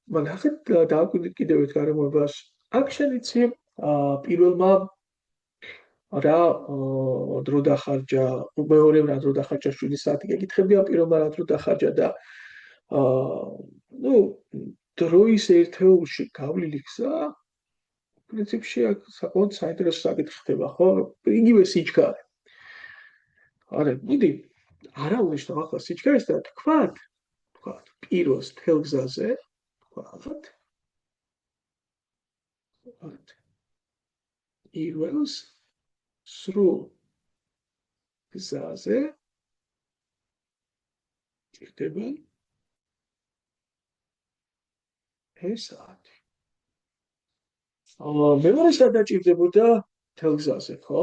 ნახეთ დავაკვირდით კიდევ ერთ გარემოებას. აქ შენიცი პირველმა რა დრო დახარჯა, მეორემ რა დრო დახარჯა 7 საათი გეკითხებია პირველმა რა დრო დახარჯა და დროის ერთეულში გავლილი გზა პრინციპში აქ საკმაოდ საინტერესო საკითხი ხდება, ხო? იგივე სიჩქარე. არა, მიდი არა უნიშნავ ახლა სიჩქარეს და თქვათ პიროს თელ გზაზე, თქვათ პირველს სრულ გზაზე ჭირდება ეს საათი. მეორე სადაჭირდებოდა თელ გზაზე, ხო?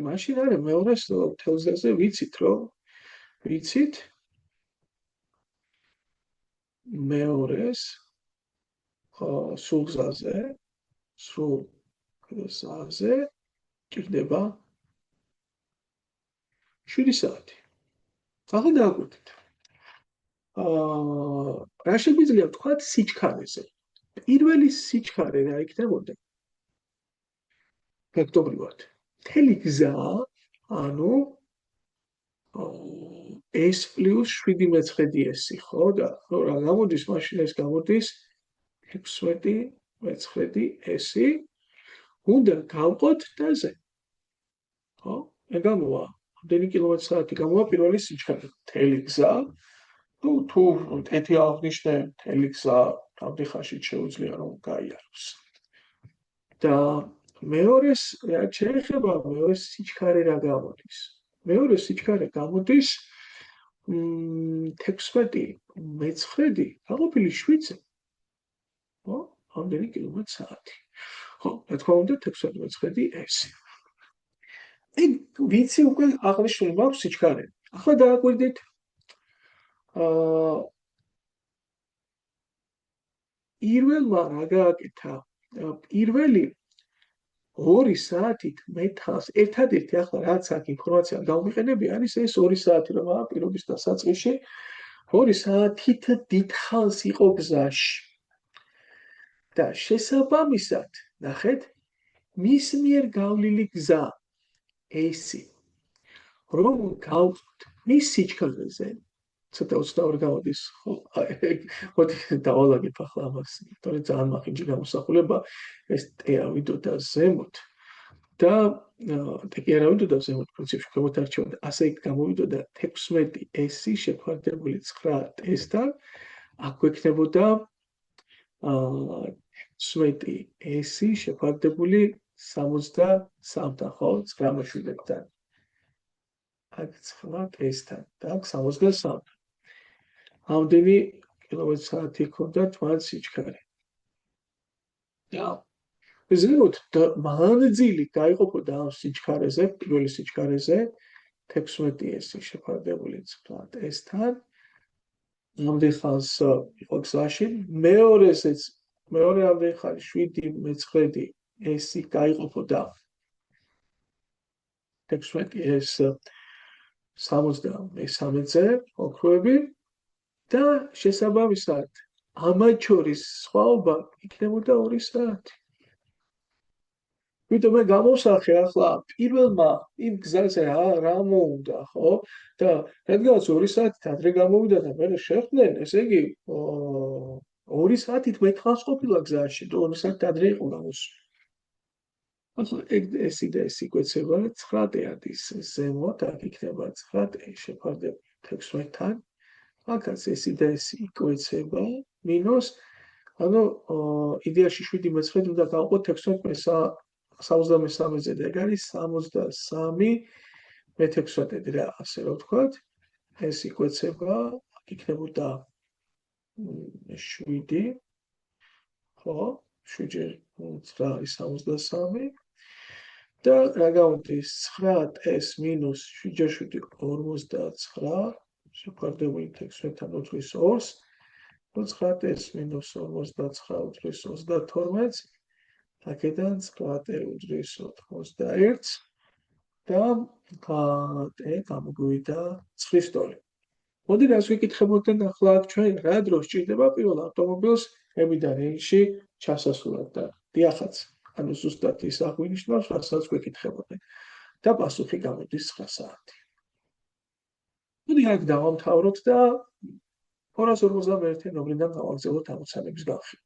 მაშინ არა მეორეს თელ გზაზე ვიცით, რომ ვიცით მეორეს სრულ გზაზე ჭირდება 7 საათი. ახლა დავაკვირდით. რა შეგვიძლია ვთქვათ სიჩქარეზე? პირველი სიჩქარე რა იქნებოდა? ფაქტობრივად. მთელი გზა, ანუ S + 7/9 ხო და რა გამოდის მაშინ ეს გამოდის 16/9 უნდა გავყოთ დაზე. ხო? ეგ გამოვა. რამდენი კილომეტრი-საათი გამოვა პირველი სიჩქარე? მთელი გზა. თუ ეთი აღნიშნე მთელი გზა რამდენი ხანში შეუძლია რომ გაიაროს. და მეორეს რაც შეეხება მეორეს სიჩქარე რა გამოდის? მეორე სიჩქარე გამოდის 16/9 გაყოფილი 7-ზე. ხო? რამდენი კილომეტრი-საათი. ხო, რა თქმა უნდა 16/9 ესი. ეგ ვიცი უკვე აღნიშნული მაქვს სიჩქარე. ახლა დავაკვირდით პირველმა რა გააკეთა? პირველი 2 საათით მეტ ხანს ერთადერთი ახლა რაც აქ ინფორმაცია დავმიყენები არის ეს 2 საათი რომ პირობის დასაწყისში 2 საათით დიდ ხანს იყო გზაში. და შესაბამისად, ნახეთ, მის მიერ გავლილი გზა AC. რომ გავყოთ მის სიჩქარეზე, ცოტა უცნაური გამოდის, ხო, მოდი დავალაგებ ახლა ამას, თორე ძალიან მახინჯი გამოსახულება, ეს ტე ავიდოდა ზემოთ და ტე არ ავიდოდა ზემოთ, პრინციპში ქვემოთ არჩევდა, ასე გამოვიდოდა 16 S-ი შეფარდებული 9 ტესთან, აქ გვექნებოდა 16 S-ი შეფარდებული 63-თან, ხო, 9 მოშვიდებთან. აქ 9 ტესთან და აქ 63. ამდენი კილომეტრ-საათი ჰქონდა თვალ სიჩქარე. და ზემოთ მანძილი გაიყოფოდა ამ სიჩქარეზე, პირველი სიჩქარეზე 16 S-ი შეფარდებული 9 ტესთან. ამდენ ხანს იყო გზაში, მეორე ამდენ ხანი 7 მე-9 S-ი გაიყოფოდა 16 S 63-ზე ოქროები და შესაბამისად ამათ შორის სხვაობა იქნებოდა 2 საათი. ვიდრე მე გამოსახე ახლა პირველმა იმ გზაზე რა მოუნდა, ხო? და რადგანაც 2 საათით ადრე გამოვიდა და მე შეხვდნენ, ესე იგი 2 საათით მე თხას ყოფილა გზაში, 2 საათით ადრე იყო გამოსული. ახლა ეს იკვეცება 9 ტეადის ზემოთ, აქ იქნება 9 ტე შეფარდებული 16-თან. აქაც ეს იკვეცება მინუს, ანუ იდეაში 7 მე-9 უნდა გავყოთ 16 63-ზე და ეგ არის 63 მე-16 რა, ასე რომ ვთქვათ. ეს იკვეცება, აქ იქნებოდა 7, ხო, 7-ჯერ 9 არის 63 და რა გამოდის 9S მინუს 7-ჯერ 7 49 შეფარდებული 16-თან უდრის 2-ს, 9S მინუს 49 უდრის 32-ს, აქედან 9T უდრის 91-ს და ტე გამოგვივიდა 9 ტოლი. მოდი რას ვიკითხებოდნენ ახლა აქ ჩვენ, რა დროს სჭირდება პირველ ავტომობილს ემიდან რეინჯში ჩასასვლელად და დიახაც, ანუ ზუსტად ის აღვინიშნავს, რასაც გვეკითხებოდნენ. და პასუხი გამოდის 9 საათი. მოდი აქ დავამთავროთ და 251 ნომრიდან გავაგზავნოთ ამოცანების განხილვა.